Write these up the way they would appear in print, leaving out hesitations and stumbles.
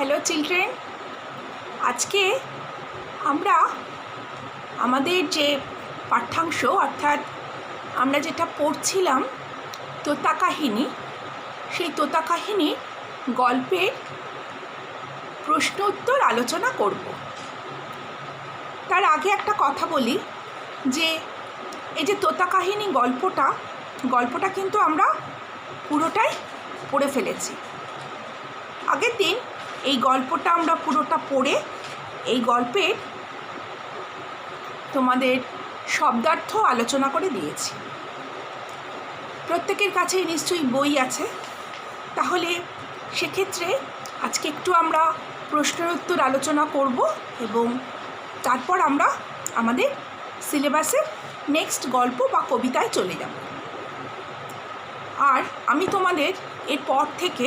Hello children, আজকে আমরা আমাদের যে পাঠ্যাংশ অর্থাৎ আমরা যেটা পড়ছিলাম তোতা কাহিনী, সেই তোতা কাহিনী গল্পের প্রশ্ন উত্তর আলোচনা করব। তার আগে একটা কথা বলি যে এই যে তোতা কাহিনী গল্পটা কিন্তু আমরা পুরোটাই পড়ে ফেলেছি। আগের দিন এই গল্পটা আমরা পুরোটা পড়ে এই গল্পের তোমাদের শব্দার্থ আলোচনা করে দিয়েছি। প্রত্যেকের কাছেই নিশ্চয়ই বই আছে, তাহলে সেক্ষেত্রে আজকে একটু আমরা প্রশ্নের উত্তর আলোচনা করব এবং তারপর আমরা আমাদের সিলেবাসের নেক্সট গল্প বা কবিতায় চলে যাব। আর আমি তোমাদের এরপর থেকে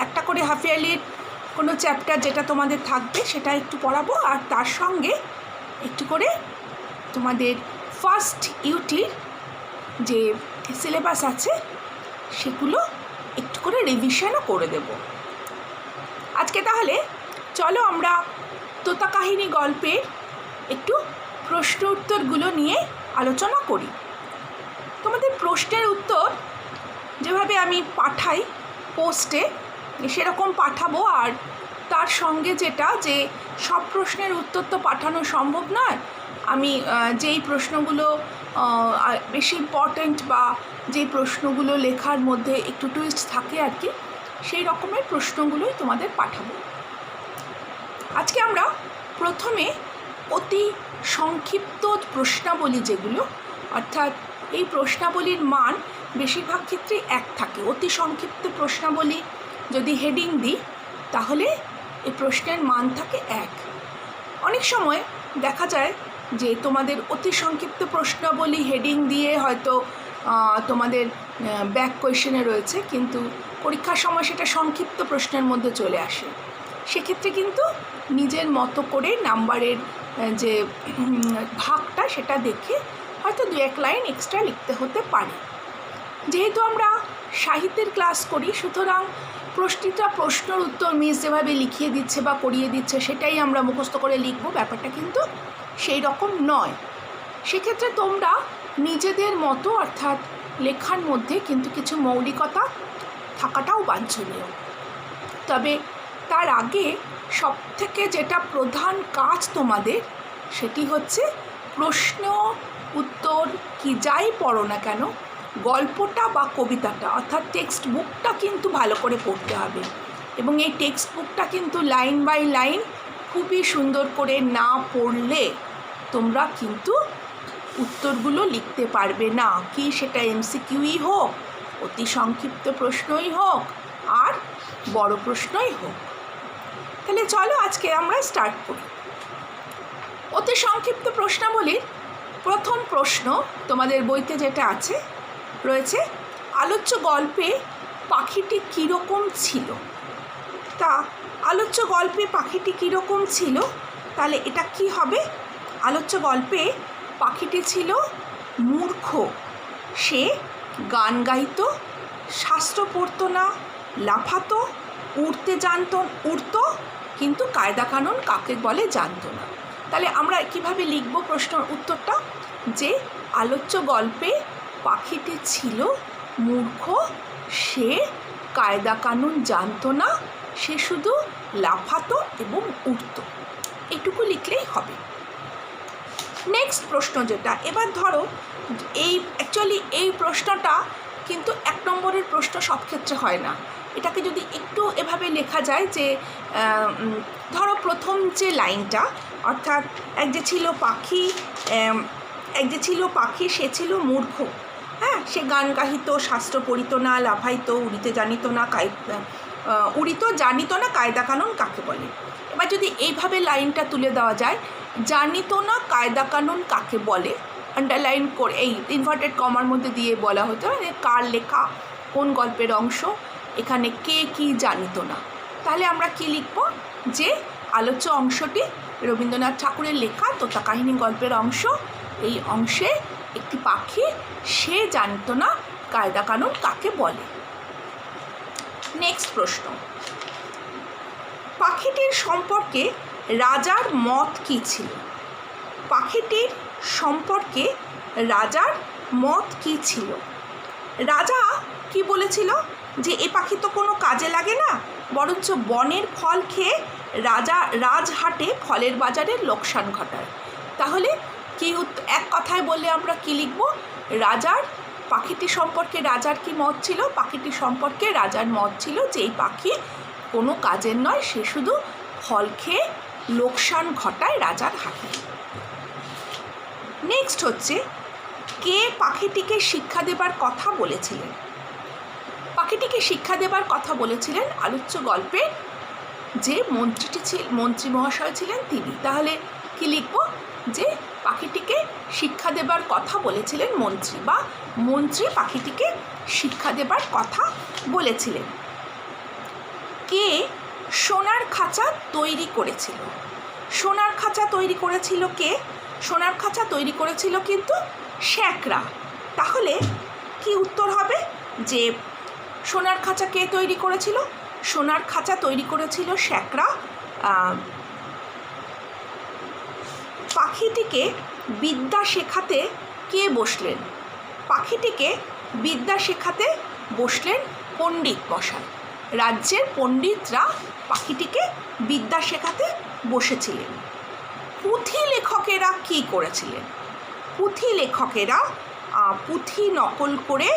একটা করে হাফ ইয়ারলির কোনো চ্যাপ্টার যেটা তোমাদের থাকবে সেটা একটু পড়াবো, আর তার সঙ্গে একটু করে তোমাদের ফার্স্ট ইউটির যে সিলেবাস আছে সেগুলো একটু করে রিভিশনও করে দেব। আজকে তাহলে চলো আমরা তোতা কাহিনী গল্পের একটু প্রশ্ন উত্তরগুলো নিয়ে আলোচনা করি। তোমাদের প্রশ্নের উত্তর যেভাবে আমি পাঠাই পোস্টে সেরকম পাঠাবো, আর তার সঙ্গে যেটা যে সব প্রশ্নের উত্তর তো পাঠানো সম্ভব নয়, আমি যেই প্রশ্নগুলো বেশি ইম্পর্ট্যান্ট বা যেই প্রশ্নগুলো লেখার মধ্যে একটু টুইস্ট থাকে আর কি, সেই রকমের প্রশ্নগুলোই তোমাদের পাঠাবো। আজকে আমরা প্রথমে অতি সংক্ষিপ্ত প্রশ্নাবলী যেগুলো, অর্থাৎ এই প্রশ্নাবলীর মান বেশিরভাগ ক্ষেত্রে এক থাকে। অতি সংক্ষিপ্ত প্রশ্নাবলী যদি হেডিং দিই তাহলে এই প্রশ্নের মান থাকে এক। অনেক সময় দেখা যায় যে তোমাদের অতি সংক্ষিপ্ত প্রশ্নাবলী হেডিং দিয়ে হয়তো তোমাদের ব্যাক কোয়েশ্চেনে রয়েছে, কিন্তু পরীক্ষার সময় সেটা সংক্ষিপ্ত প্রশ্নের মধ্যে চলে আসে। সেক্ষেত্রে কিন্তু নিজের মতো করে নাম্বারের যে ভাগটা সেটা দেখে হয়তো দু এক লাইন এক্সট্রা লিখতে হতে পারে। যেহেতু আমরা সাহিত্যের ক্লাস করি, সুতরাং প্রশ্নটা প্রশ্নের উত্তর মিস যেভাবে লিখিয়ে দিচ্ছে বা করিয়ে দিচ্ছে সেটাই আমরা মুখস্থ করে লিখব, ব্যাপারটা কিন্তু সেই রকম নয়। সেক্ষেত্রে তোমরা নিজেদের মতো অর্থাৎ লেখার মধ্যে কিন্তু কিছু মৌলিকতা থাকাটাও বাঞ্ছনীয়। তবে তার আগে সবথেকে যেটা প্রধান কাজ তোমাদের সেটি হচ্ছে প্রশ্ন উত্তর কি যাই পড়ো না কেন, গল্পটা বা কবিতাটা অর্থাৎ টেক্সট বুকটা কিন্তু ভালো করে পড়তে হবে। এবং এই টেক্সট বুকটা কিন্তু লাইন বাই লাইন খুবই সুন্দর করে না পড়লে তোমরা কিন্তু উত্তরগুলো লিখতে পারবে না, কি সেটা এমসিকিউই হোক, অতি সংক্ষিপ্ত প্রশ্নই হোক, আর বড় প্রশ্নই হোক। তাহলে চলো আজকে আমরা স্টার্ট করি। অতি সংক্ষিপ্ত প্রশ্নাবলীর প্রথম প্রশ্ন তোমাদের বইতে যেটা আছে রয়েছে, আলোচ্য গল্পে পাখিটি কীরকম ছিল। তা আলোচ্য গল্পে পাখিটি কীরকম ছিল, তাহলে এটা কি হবে? আলোচ্য গল্পে পাখিটি ছিল মূর্খ, সে গান গাইতো, শাস্ত্র পড়তো না, লাফাতো, উড়তো কিন্তু কায়দা কানুন কাকে বলে জানতো না। তাহলে আমরা কিভাবে লিখব প্রশ্নের উত্তরটা? যে আলোচ্য গল্পে পাখিটি ছিল মূর্খ, সে কায়দা কানুন জানতো না, সে শুধু লাফাতো এবং উড়তো, এটুকু লিখলেই হবে। নেক্সট প্রশ্ন যেটা, এবার ধরো অ্যাকচুয়ালি এই প্রশ্নটা কিন্তু এক নম্বরের প্রশ্ন সব ক্ষেত্রে হয় না। এটাকে যদি একটু এভাবে লেখা যায় যে ধরো প্রথম যে লাইনটা, অর্থাৎ এক যে ছিল পাখি সে ছিল মূর্খ, হ্যাঁ, সে গান গাহিত, শাস্ত্র পড়িত না, লাফাইতো, উড়িতে জানিত না, কায়দা কানুন কাকে বলে। এবার যদি এইভাবে লাইনটা তুলে দেওয়া যায়, জানিত না কায়দা কানুন কাকে বলে, আন্ডারলাইন করে এই ইনভার্টেড কমার মধ্যে দিয়ে বলা হতো কার লেখা, কোন গল্পের অংশ, এখানে কে কি জানিত না। তাহলে আমরা কি লিখব? যে আলোচ্য অংশটি রবীন্দ্রনাথ ঠাকুরের লেখা তোতা কাহিনী গল্পের অংশ, এই অংশে একটি পাখি, সে জানিত না কায়দা কানুন কাকে বলে। নেক্সট প্রশ্ন, পাখিটির সম্পর্কে রাজার মত কী ছিল? পাখিটির সম্পর্কে রাজার মত কী ছিল? রাজা কি বলেছিল যে এ পাখি তো কোনো কাজে লাগে না, বরঞ্চ বনের ফল খেয়ে রাজহাটে ফলের বাজারে লোকসান ঘটায়। তাহলে কি এক কথায় বললে আমরা কি লিখব? পাখিটি সম্পর্কে রাজার কি মত ছিল? পাখিটি সম্পর্কে রাজার মত ছিল যে এই পাখি কোনো কাজের নয়, সে শুধু ফল খেয়ে লোকসান ঘটায় রাজার হাটে। নেক্সট হচ্ছে, কে পাখিটিকে শিক্ষা দেবার কথা বলেছিলেন? পাখিটিকে শিক্ষা দেবার কথা বলেছিলেন আলোচ্য গল্পের যে মন্ত্রী মহাশয় ছিলেন তিনি। তাহলে কি লিখব? যে পাখিটিকে শিক্ষা দেবার কথা বলেছিলেন মন্ত্রী, বা মন্ত্রী পাখিটিকে শিক্ষা দেবার কথা বলেছিলেন। কে সোনার খাঁচা তৈরি করেছিল? সোনার খাঁচা তৈরি করেছিল কে? সোনার খাঁচা তৈরি করেছিল কিন্তু শ্যাকরা। তাহলে কি উত্তর হবে? যে সোনার খাঁচা কে তৈরি করেছিল? সোনার খাঁচা তৈরি করেছিল শ্যাকরা। পাখিটিকে বিদ্যা শেখাতে কে বসলেন? পাখিটিকে বিদ্যা শেখাতে বসলেন পণ্ডিত মশাই। রাজ্যের পণ্ডিতরা পাখিটিকে বিদ্যা শেখাতে বসেছিলেন। পুঁথি লেখকেরা কি করেছিলেন? পুঁথি লেখকেরা পুঁথি নকল করে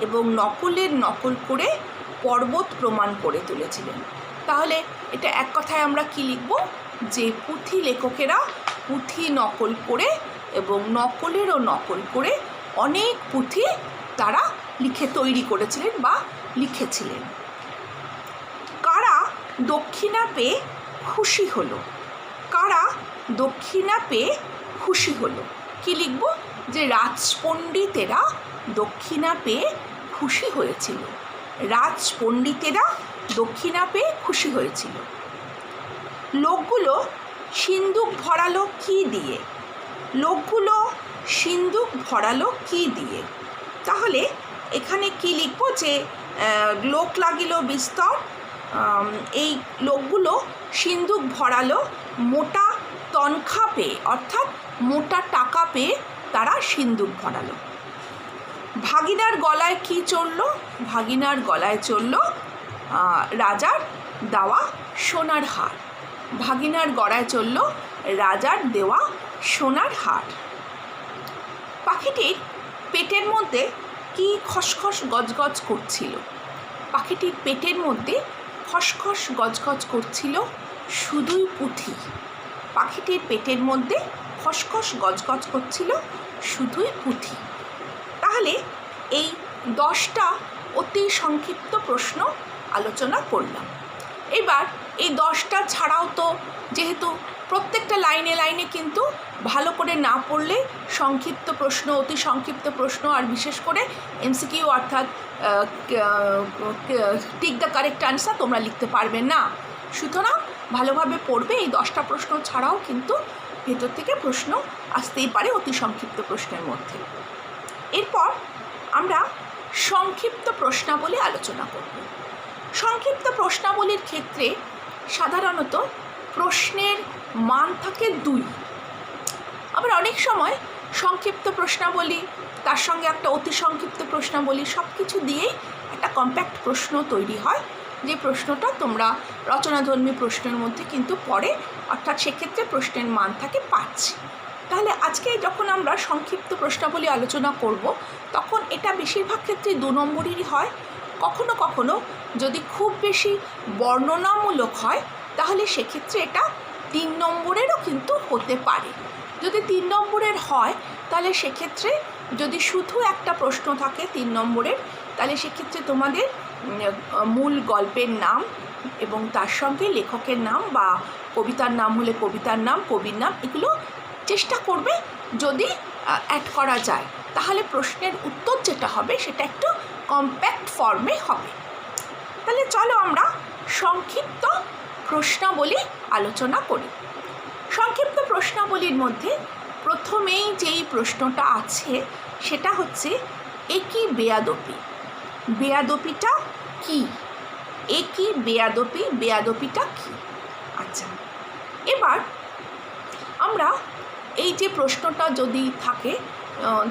এবং নকলের নকল করে পর্বত প্রমাণ করে তুলেছিলেন। তাহলে এটা এক কথায় আমরা কি লিখব? যে পুঁথি লেখকেরা পুঁথি নকল করে এবং নকলেরও নকল করে অনেক পুঁথি তারা তৈরি করেছিলেন বা লিখেছিলেন। কারা দক্ষিণা পেয়ে খুশি হলো? কারা দক্ষিণা পেয়ে খুশি হলো? কি লিখব? যে রাজপণ্ডিতেরা দক্ষিণা পেয়ে খুশি হয়েছিল। রাজপণ্ডিতেরা দক্ষিণা পেয়ে খুশি হয়েছিল। লোকগুলো সিন্দুক ভরালো কি দিয়ে? লোকগুলো সিন্দুক ভরালো কি দিয়ে? তাহলে এখানে কি লিখব? যে লোক লাগিল বিস্তর, এই লোকগুলো সিন্দুক ভরালো মোটা তনখা পেয়ে, অর্থাৎ মোটা টাকা পেয়ে তারা সিন্দুক ভরালো। ভাগিনার গলায় কি চলল? ভাগিনার গলায় চলল রাজার দেওয়া সোনার হার। ভাগিনার গলায় চলল রাজার দেওয়া সোনার হার। পাখিটির পেটের মধ্যে কি খসখস গজগজ করছিল? পাখিটির পেটের মধ্যে খসখস গজগজ করছিল শুধুই পুঁথি। পাখিটির পেটের মধ্যে খসখস গজগজ করছিল শুধুই পুঁথি। তাহলে এই 10টা অতি সংক্ষিপ্ত প্রশ্ন আলোচনা করলাম। এবার এই 10টা ছাড়াও তো যেহেতু প্রত্যেকটা লাইনে লাইনে কিন্তু ভালো করে না পড়লে সংক্ষিপ্ত প্রশ্ন, অতি সংক্ষিপ্ত প্রশ্ন, আর বিশেষ করে এমসিকিউ অর্থাৎ টিক দ্য কারেক্ট আনসার তোমরা লিখতে পারবে না। সুতরাং ভালোভাবে পড়বে। এই 10টা প্রশ্ন ছাড়াও কিন্তু ভেতর থেকে প্রশ্ন আসতেই পারে অতি সংক্ষিপ্ত প্রশ্নের মধ্যে। এরপর আমরা সংক্ষিপ্ত প্রশ্নাবলী আলোচনা করব। সংক্ষিপ্ত প্রশ্নাবলীর ক্ষেত্রে সাধারণত প্রশ্নের মান থাকে 2। আবার অনেক সময় সংক্ষিপ্ত প্রশ্নাবলী তার সঙ্গে একটা অতি সংক্ষিপ্ত প্রশ্নাবলী সব কিছু দিয়েই একটা কম্প্যাক্ট প্রশ্ন তৈরি হয়, যে প্রশ্নটা তোমরা রচনাধর্মী প্রশ্নের মধ্যে কিন্তু পড়ে, অর্থাৎ সেক্ষেত্রে প্রশ্নের মান থাকে 5। তাহলে আজকে যখন আমরা সংক্ষিপ্ত প্রশ্নাবলী আলোচনা করব তখন এটা বেশিরভাগ ক্ষেত্রে 2 নম্বরেরই হয়। কখনো কখনো যদি খুব বেশি বর্ণনামূলক হয় তাহলে সেক্ষেত্রে এটা 3 নম্বরেরও কিন্তু হতে পারে। যদি 3 নম্বরের হয় তাহলে সেক্ষেত্রে যদি শুধু একটা প্রশ্ন থাকে 3 নম্বরের, তাহলে সেক্ষেত্রে তোমাদের মূল গল্পের নাম এবং তার সঙ্গে লেখকের নাম, বা কবিতার নাম হলে কবিতার নাম, কবির নাম, এগুলো চেষ্টা করবে যদি অ্যাড করা যায়। তাহলে প্রশ্নের উত্তর যেটা হবে সেটা একটু কম্প্যাক্ট ফর্মে হবে। তাহলে চলো আমরা সংক্ষিপ্ত প্রশ্নাবলী আলোচনা করি। সংক্ষিপ্ত প্রশ্নাবলীর মধ্যে প্রথমেই যেই প্রশ্নটা আছে সেটা হচ্ছে একই বেয়াদপি। বেয়াদপিটা কি? একই বেয়াদপি, বেয়াদপিটা কি? আচ্ছা, এবার আমরা এই যে প্রশ্নটা যদি থাকে,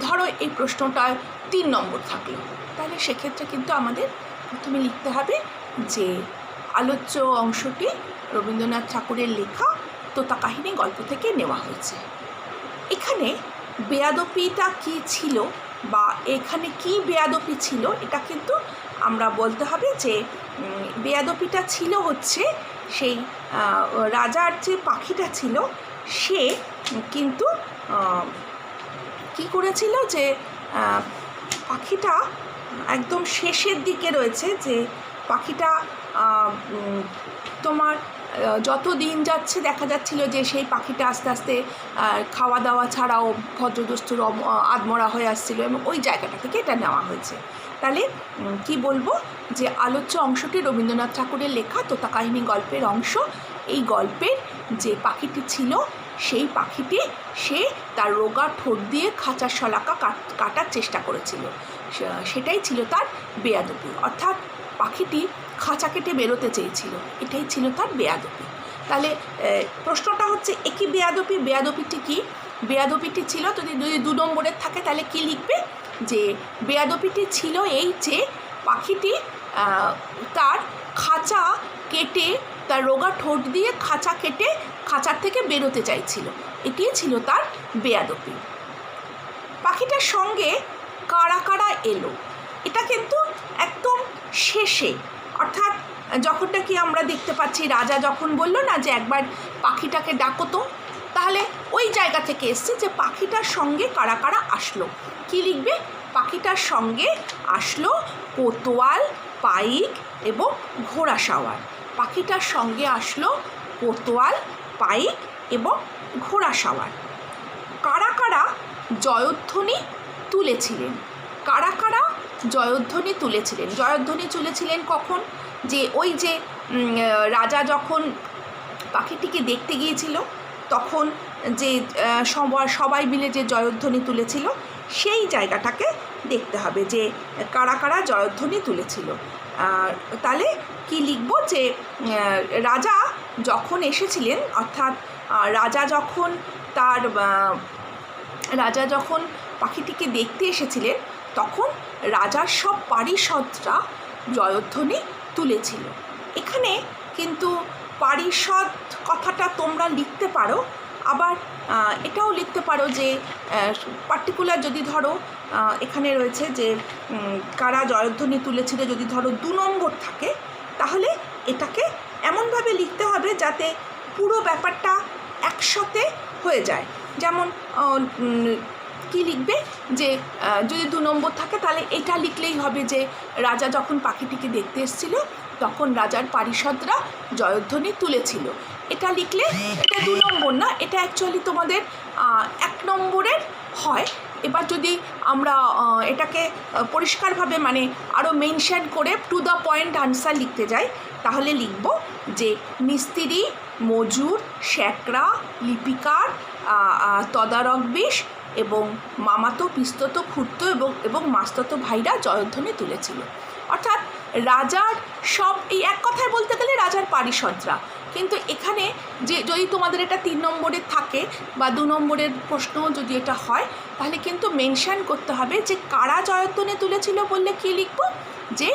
ধরো এই প্রশ্নটায় 3 নম্বর থাকলো, তাহলে সেক্ষেত্রে কিন্তু আমাদের প্রথমে লিখতে হবে যে আলোচ্য অংশটি রবীন্দ্রনাথ ঠাকুরের লেখা তোতা কাহিনী গল্প থেকে নেওয়া হয়েছে। এখানে বেয়াদপিটা কী ছিল বা এখানে কি বেয়াদপি ছিল, এটা কিন্তু আমরা বলতে হবে যে বেয়াদপিটা ছিল হচ্ছে সেই রাজার যে পাখিটা ছিল সে কিন্তু কি করেছিল যে পাখিটা একদম শেষের দিকে রয়েছে, যে পাখিটা তোমার যত দিন যাচ্ছে দেখা যাচ্ছিল যে সেই পাখিটা আস্তে আস্তে খাওয়া দাওয়া ছাড়াও ভদ্রদস্তুর আদমরা হয়ে আসছিল, এবং ওই জায়গাটা থেকে এটা নেওয়া হয়েছে। তাহলে কি বলবো যে আলোচ্য অংশটি রবীন্দ্রনাথ ঠাকুরের লেখা তোতা কাহিনী গল্পের অংশ। এই গল্পের যে পাখিটি ছিল সেই পাখিটি সে তার রোগা ঠোঁট দিয়ে খাঁচার শলাকা কাটার চেষ্টা করেছিল, সেটাই ছিল তার বেয়াদপি, অর্থাৎ পাখিটি খাঁচা কেটে বেরোতে চেয়েছিল, এটাই ছিল তার বেয়াদপি। তাহলে প্রশ্নটা হচ্ছে একই বেয়াদপি, বেয়াদপিটি কি? বেয়াদপিটি ছিল, যদি 2 নম্বরের থাকে তাহলে কি লিখবে যে বেয়াদপিটি ছিল এই যে পাখিটি তার খাঁচা কেটে, তার রোগা ঠোঁট দিয়ে খাঁচা কেটে খাঁচার থেকে বেরোতে চাইছিল, এটিই ছিল তার বেয়াদপি। পাখিটার সঙ্গে কারা কারা এলো, এটা কিন্তু একদম শেষে, অর্থাৎ যখনটা কি আমরা দেখতে পাচ্ছি রাজা যখন বলল না যে একবার পাখিটাকে ডাকো তো, তাহলে ওই জায়গা থেকে এসছে যে পাখিটার সঙ্গে কারা কারা আসলো। কি লিখবে? পাখিটার সঙ্গে আসলো কোতোয়াল, পাইক এবং ঘোড়া সাওয়ার। পাখিটার সঙ্গে আসলো কোতোয়াল, পাইক এবং ঘোড়া সাওয়ার। কারা কারা জয়ধ্বনি তুলেছিলেন? কারা কারা জয়ধ্বনি তুলেছিলেন? জয়ধ্বনি তুলেছিলেন কখন? যে ওই যে রাজা যখন পাখিটিকে দেখতে গিয়েছিল তখন যে সবাই মিলে যে জয়ধ্বনি তুলেছিল, সেই জায়গাটাকে দেখতে হবে যে কারা কারা জয়ধ্বনি তুলেছিল। তাহলে কি লিখব যে রাজা যখন এসেছিলেন, অর্থাৎ রাজা যখন পাখিটিকে দেখতে এসেছিলেন তখন রাজার সব পারিষদরা জয়ধ্বনি তুলেছিল। এখানে কিন্তু পারিষদ কথাটা তোমরা লিখতে পারো, আবার এটাও লিখতে পারো যে পার্টিকুলার যদি ধরো এখানে রয়েছে যে কারা জয়ধ্বনি তুলেছিল, যদি ধরো 2 নম্বর থাকে তাহলে এটাকে এমনভাবে লিখতে হবে যাতে পুরো ব্যাপারটা একসাথে হয়ে যায়। যেমন কি লিখবে যে যদি 2 নম্বর থাকে তাহলে এটা লিখলেই হবে যে রাজা যখন পাখিটিকে দেখতে এসেছিল তখন রাজার পারিষদরা জয়ধ্বনি তুলেছিল। এটা লিখলে এটা 2 নম্বর না, এটা অ্যাকচুয়ালি তোমাদের 1 নম্বরের হয়। এবার যদি আমরা এটাকে পরিষ্কারভাবে মানে আরও মেনশন করে টু দ্য পয়েন্ট আনসার লিখতে যাই, তাহলে লিখব যে মিস্ত্রি, মজুর, শ্যাকরা, লিপিকার, তদারকবিশ এবং মামাতো, পিস্তত, খুড়তো এবং মাস্ততো ভাইরা জয়ধ্বনি তুলেছিল। অর্থাৎ রাজার সব, এই এক কথায় বলতে গেলে রাজার পারিষদরা। কিন্তু এখানে যে যদি তোমাদের এটা 3 নম্বরের থাকে বা 2 নম্বরের প্রশ্ন যদি এটা হয় তাহলে কিন্তু মেনশন করতে হবে যে কারা জয়ধ্বনি তুলেছিল। বললে কি লিখব যে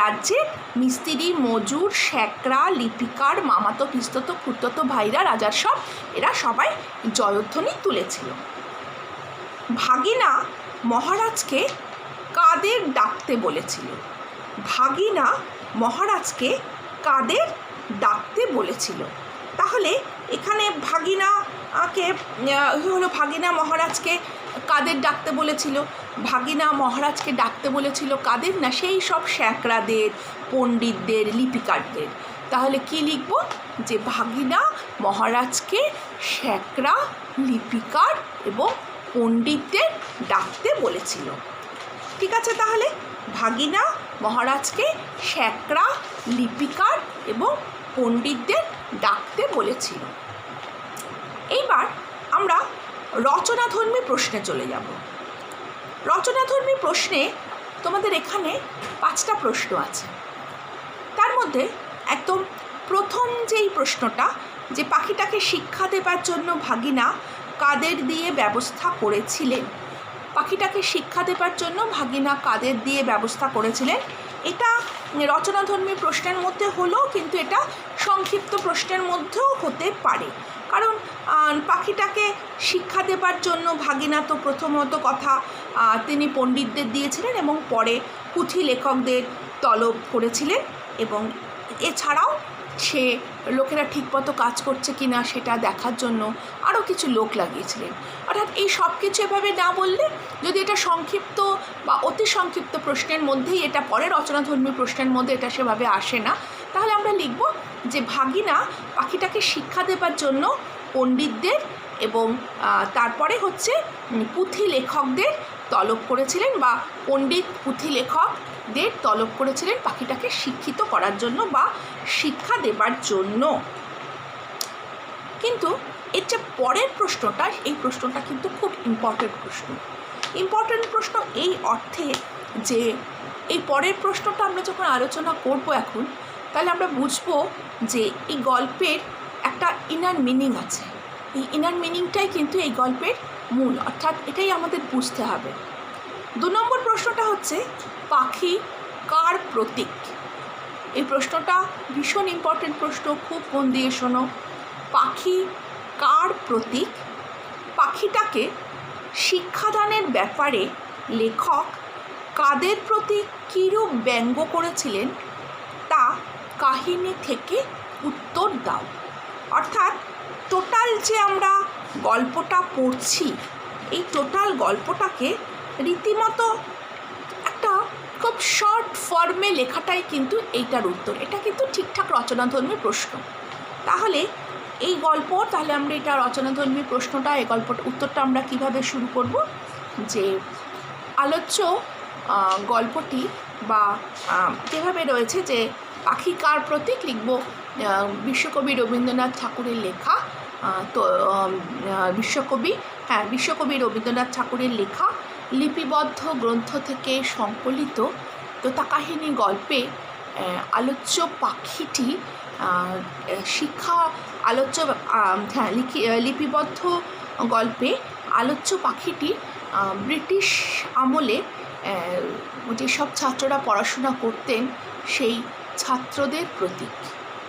রাজ্যের মিস্ত্রি, মজুর, শ্যাকরা, লিপিকার, মামাতো, পিস্তত, খুড়তো ভাইরা, রাজার সব, এরা সবাই জয়ধ্বনি তুলেছিল। ভাগিনা মহারাজকে কাদের ডাকতে বলেছিল? ভাগিনা মহারাজকে কাদের ডাকতে বলেছিল? তাহলে এখানে ভাগিনাকে হলো ভাগিনা মহারাজকে কাদের ডাকতে বলেছিল? ভাগিনা মহারাজকে ডাকতে বলেছিল কাদের? না, সেই সব শ্যাকরাদের, পণ্ডিতদের, লিপিকারদের। তাহলে কি লিখব যে ভাগিনা মহারাজকে শ্যাকরা, লিপিকার এবং পণ্ডিতদের ডাকতে বলেছিল। ঠিক আছে, তাহলে ভাগিনা মহারাজকে শ্যাকরা, লিপিকার এবং পণ্ডিতদের ডাকতে বলেছিল। এইবার আমরা রচনাধর্মী প্রশ্নে চলে যাব। রচনাধর্মী প্রশ্নে তোমাদের এখানে 5টা প্রশ্ন আছে। তার মধ্যে একদম প্রথম যেই প্রশ্নটা যে পাখিটাকে শিক্ষা দেবার জন্য ভাগিনা কাদের দিয়ে ব্যবস্থা করেছিলেন। পাখিটাকে শিক্ষা দেবার জন্য ভাগিনা কাদের দিয়ে ব্যবস্থা করেছিলেন, এটা রচনাধর্মী প্রশ্নের মধ্যে হলেও কিন্তু এটা সংক্ষিপ্ত প্রশ্নের মধ্যেও হতে পারে। কারণ পাখিটাকে শিক্ষা দেবার জন্য ভাগিনা তো প্রথমত কথা তিনি পণ্ডিতদের দিয়েছিলেন এবং পরে পুঁথি লেখকদের তলব করেছিলেন, এবং এছাড়াও সে লোকেরা ঠিকমতো কাজ করছে কি না সেটা দেখার জন্য আরও কিছু লোক লাগিয়েছিলেন। অর্থাৎ এই সব কিছু এভাবে না বললে, যদি এটা সংক্ষিপ্ত বা অতি সংক্ষিপ্ত প্রশ্নের মধ্যেই এটা পরে রচনাধর্মী প্রশ্নের মধ্যে এটা সেভাবে আসে না, তাহলে আমরা লিখব যে ভাগিনা পাখিটাকে শিক্ষা দেবার জন্য পণ্ডিতদের এবং তারপরে হচ্ছে পুঁথি লেখকদের তলব করেছিলেন, বা পণ্ডিত পুঁথি লেখকদের তলব করেছিলেন পাখিটাকে শিক্ষিত করার জন্য বা শিক্ষা দেবার জন্য। কিন্তু এর যে পরের প্রশ্নটা, এই প্রশ্নটা কিন্তু খুব ইম্পর্টেন্ট প্রশ্ন এই অর্থে যে এই পরের প্রশ্নটা আমরা যখন আলোচনা করব এখন, তাহলে আমরা বুঝবো যে এই গল্পের একটা ইনার মিনিং আছে। এই ইনার মিনিংটাই কিন্তু এই গল্পের মূল, অর্থাৎ এটাই আমাদের বুঝতে হবে। 2 নম্বর প্রশ্নটা হচ্ছে পাখি কার প্রতীক। এই প্রশ্নটা ভীষণ ইম্পর্টেন্ট প্রশ্ন, খুব মন দিয়ে শোনো। পাখি কার প্রতীক? পাখিটাকে শিক্ষাদানের ব্যাপারে লেখক কাদের প্রতি কীরূপ ব্যঙ্গ করেছিলেন তা কাহিনী থেকে উত্তর দাও। অর্থাৎ টোটাল যে আমরা গল্পটা পড়ছি, এই টোটাল গল্পটাকে রীতিমতো একটা খুব শর্ট ফর্মে লেখাটাই কিন্তু এইটার উত্তর। এটা কিন্তু ঠিকঠাক রচনাধর্মী প্রশ্ন। তাহলে এই গল্প, তাহলে আমরা এটা রচনাধর্মী প্রশ্নটা, এই গল্পটা উত্তরটা আমরা কিভাবে শুরু করব, যে আলোচ্য গল্পটি বা যেভাবে রয়েছে যে পাখি কার প্রতীক, লিখব বিশ্বকবি রবীন্দ্রনাথ ঠাকুরের লেখা, তো বিশ্বকবি রবীন্দ্রনাথ ঠাকুরের লেখা লিপিবদ্ধ গ্রন্থ থেকে সংকলিত তোতা কাহিনী গল্পে আলোচ্য পাখিটি লিপিবদ্ধ গল্পে আলোচ্য পাখিটি ব্রিটিশ আমলে যেসব ছাত্ররা পড়াশোনা করতেন সেই ছাত্রদের প্রতীক।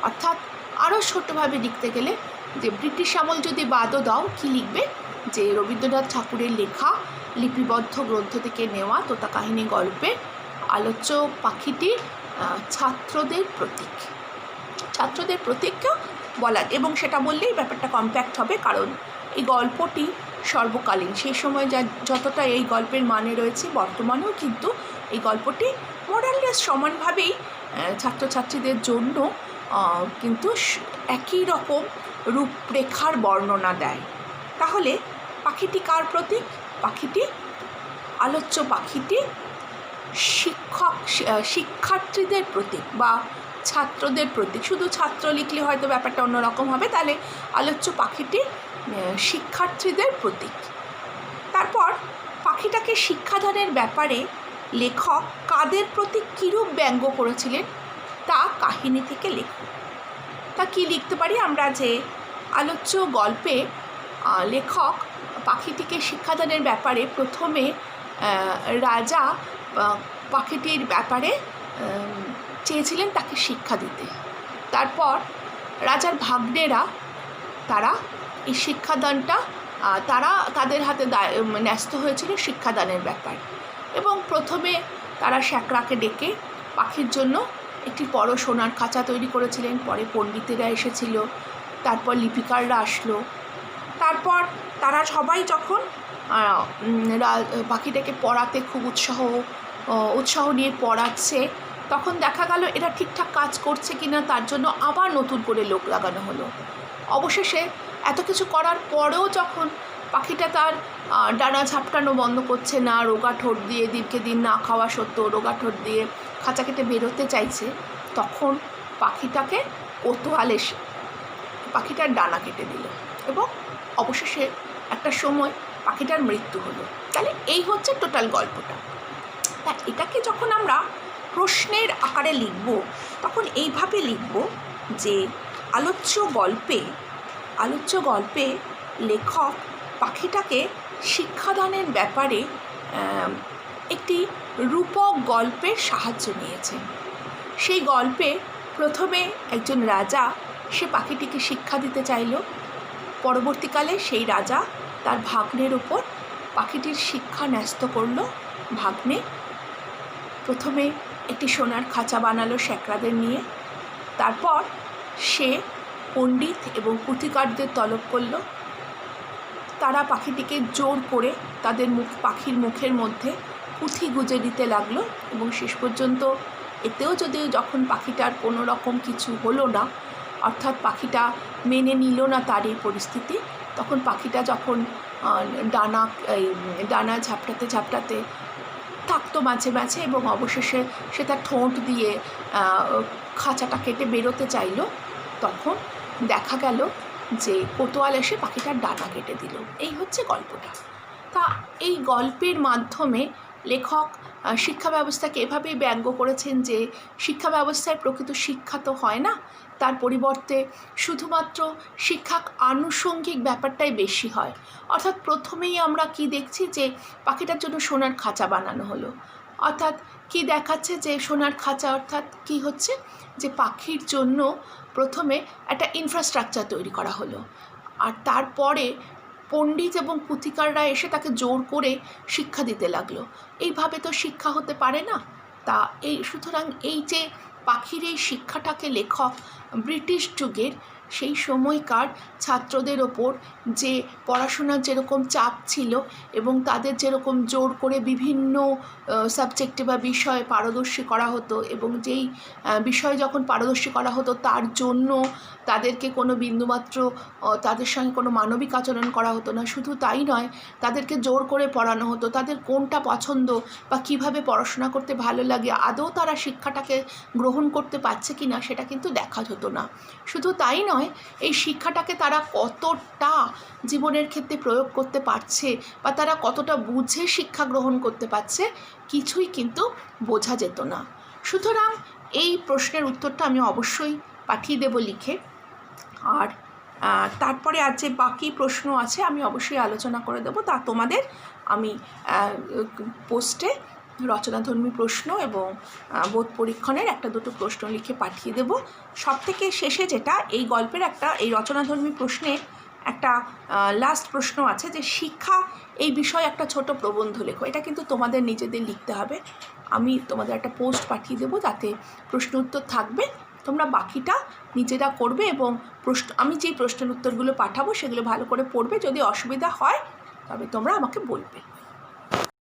অর্থাৎ আরও ছোটোভাবে লিখতে গেলে, যে ব্রিটিশ আমল যদি বাদও দাও, কি লিখবে, যে রবীন্দ্রনাথ ঠাকুরের লেখা লিপিবদ্ধ গ্রন্থ থেকে নেওয়া তোতা কাহিনী গল্পে আলোচ্য পাখিটি ছাত্রদের প্রতীককেও বলা, এবং সেটা বললেই ব্যাপারটা কম্প্যাক্ট হবে, কারণ এই গল্পটি সর্বকালীন। সেই সময় যতটা এই গল্পের মানে রয়েছে, বর্তমানেও কিন্তু এই গল্পটি মোরাললেস সমানভাবেই ছাত্রছাত্রীদের জন্য কিন্তু একই রকম রূপরেখার বর্ণনা দেয়। তাহলে পাখিটি কার প্রতীক? পাখিটি আলোচ্য পাখিটি শিক্ষার্থীদের প্রতীক বা ছাত্রদের প্রতীক। শুধু ছাত্র লিখলে হয়তো ব্যাপারটা অন্যরকম হবে, তাহলে আলোচ্য পাখিটি শিক্ষার্থীদের প্রতীক। তারপর পাখিটাকে শিক্ষাদানের ব্যাপারে লেখক কাদের প্রতি কীরূপ ব্যঙ্গ করেছিলেন তা কাহিনী থেকে লেখক। তা কি লিখতে পারি আমরা, যে আলোচ্য গল্পে লেখক পাখিটিকে শিক্ষাদানের ব্যাপারে প্রথমে রাজা পাখিটির ব্যাপারে চেয়েছিলেন তাকে শিক্ষা দিতে। তারপর রাজার ভাগ্নেরা তারা এই শিক্ষাদানটা তাদের হাতে ন্যস্ত হয়েছিল শিক্ষাদানের ব্যাপার, এবং প্রথমে তারা শ্যাকরাকে ডেকে পাখির জন্য একটি বড় সোনার খাঁচা তৈরি করেছিলেন। পরে পণ্ডিতেরা এসেছিল, তারপর লিপিকাররা আসলো। তারপর তারা সবাই যখন পাখিটাকে পড়াতে খুব উৎসাহ নিয়ে পড়াচ্ছে, তখন দেখা গেল এরা ঠিকঠাক কাজ করছে কিনা, তার জন্য আবার নতুন করে লোক লাগানো হলো। অবশেষে এত কিছু করার পরেও যখন পাখিটা তার ডানা ঝাপটানো বন্ধ করছে না, রোগা ঠোঁট দিয়ে দিনকে দিন না খাওয়া সত্ত্বেও রোগা ঠোঁট দিয়ে খাঁচা কেটে বেরোতে চাইছে, তখন পাখিটাকে কোতোয়াল এসে পাখিটার ডানা কেটে দিল এবং অবশেষে একটা সময় পাখিটার মৃত্যু হলো। তাহলে এই হচ্ছে টোটাল গল্পটা। তা এটাকে যখন আমরা প্রশ্নের আকারে লিখব, তখন এইভাবে লিখব যে আলোচ্য গল্পে আলোচ্য গল্পে লেখক পাখিটাকে শিক্ষাদানের ব্যাপারে একটি রূপক গল্পের সাহায্য নিয়েছেন। সেই গল্পে প্রথমে একজন রাজা সে পাখিটিকে শিক্ষা দিতে চাইল। পরবর্তীকালে সেই রাজা তার ভাগ্নের ওপর পাখিটির শিক্ষা ন্যস্ত করল। ভাগ্নে প্রথমে একটি সোনার খাঁচা বানালো শ্যাকরাদের নিয়ে, তারপর সে পণ্ডিত এবং পুঁথিকারদের তলব করল। তারা পাখিটিকে জোর করে তাদের পাখির মুখের মধ্যে পুঁথি গুঁজে দিতে লাগলো এবং শেষ পর্যন্ত এতেও যদিও যখন পাখিটার কোনো রকম কিছু হলো না, অর্থাৎ পাখিটা মেনে নিল না তার এই পরিস্থিতি, তখন পাখিটা যখন ডানা ঝাপটাতে ঝাপটাতে থাকতো মাঝে মাঝে এবং অবশেষে সে তার ঠোঁট দিয়ে খাঁচাটা কেটে বেরোতে চাইল, তখন দেখা গেল যে কোতোয়াল এসে পাখিটার ডানা কেটে দিল। এই হচ্ছে গল্পটা। তা এই গল্পের মাধ্যমে লেখক শিক্ষা ব্যবস্থাকে এভাবেই ব্যঙ্গ করেছেন যে শিক্ষা ব্যবস্থায় প্রকৃত শিক্ষা তো হয় না, তার পরিবর্তে শুধুমাত্র শিক্ষা আনুষঙ্গিক ব্যাপারটাই বেশি হয়। অর্থাৎ প্রথমেই আমরা কি দেখছি যে পাখিটার জন্য সোনার খাঁচা বানানো হলো, অর্থাৎ কি দেখাচ্ছে যে সোনার খাঁচা অর্থাৎ কি হচ্ছে যে পাখির জন্য প্রথমে একটা ইনফ্রাস্ট্রাকচার তৈরি করা হলো, আর তারপরে পণ্ডিত এবং পুঁথিকাররা এসে তাকে জোর করে শিক্ষা দিতে লাগলো। এইভাবে তো শিক্ষা হতে পারে না। তা সুতরাং এই যে পাখির এই শিক্ষাটাকে লেখক ব্রিটিশ যুগের সেই সময়কার ছাত্রদের ওপর যে পড়াশোনার যেরকম চাপ ছিল এবং তাদের যেরকম জোর করে বিভিন্ন সাবজেক্টে বা বিষয়ে পারদর্শী করা হতো, এবং যেই বিষয়ে যখন পারদর্শী করা হতো তার জন্য তাদেরকে কোনো বিন্দুমাত্র তাদের সঙ্গে কোনো মানবিক আচরণ করা হতো না। শুধু তাই নয়, তাদেরকে জোর করে পড়ানো হতো। তাদের কোনটা পছন্দ বা কিভাবে পড়াশোনা করতে ভালো লাগে, আদৌ তারা শিক্ষাটাকে গ্রহণ করতে পারছে কি না সেটা কিন্তু দেখা হতো না। শুধু তাই নয়, এই শিক্ষাটাকে তারা কতটা জীবনের ক্ষেত্রে প্রয়োগ করতে পারছে বা তারা কতটা বুঝে শিক্ষা গ্রহণ করতে পারছে কিছুই কিন্তু বোঝা যেত না। সুতরাং এই প্রশ্নের উত্তরটা আমি অবশ্যই পাঠিয়ে দেব লিখে, আর তারপরে আর যে বাকি প্রশ্ন আছে আমি অবশ্যই আলোচনা করে দেবো। তা তোমাদের আমি পোস্টে রচনাধর্মী প্রশ্ন এবং বোধ পরীক্ষণের একটা দুটো প্রশ্ন লিখে পাঠিয়ে দেব। সবথেকে শেষে যেটা এই গল্পের এই রচনাধর্মী প্রশ্নে একটা লাস্ট প্রশ্ন আছে যে শিক্ষা এই বিষয়ে একটা ছোট প্রবন্ধ লেখো। এটা কিন্তু তোমাদের নিজেদের লিখতে হবে। আমি তোমাদের একটা পোস্ট পাঠিয়ে দেবো, তাতে প্রশ্ন উত্তর থাকবে, তোমরা বাকিটা নিজেরা করবে এবং আমি যেই প্রশ্নের উত্তরগুলো পাঠাবো সেগুলো ভালো করে পড়বে। যদি অসুবিধা হয় তবে তোমরা আমাকে বলবে।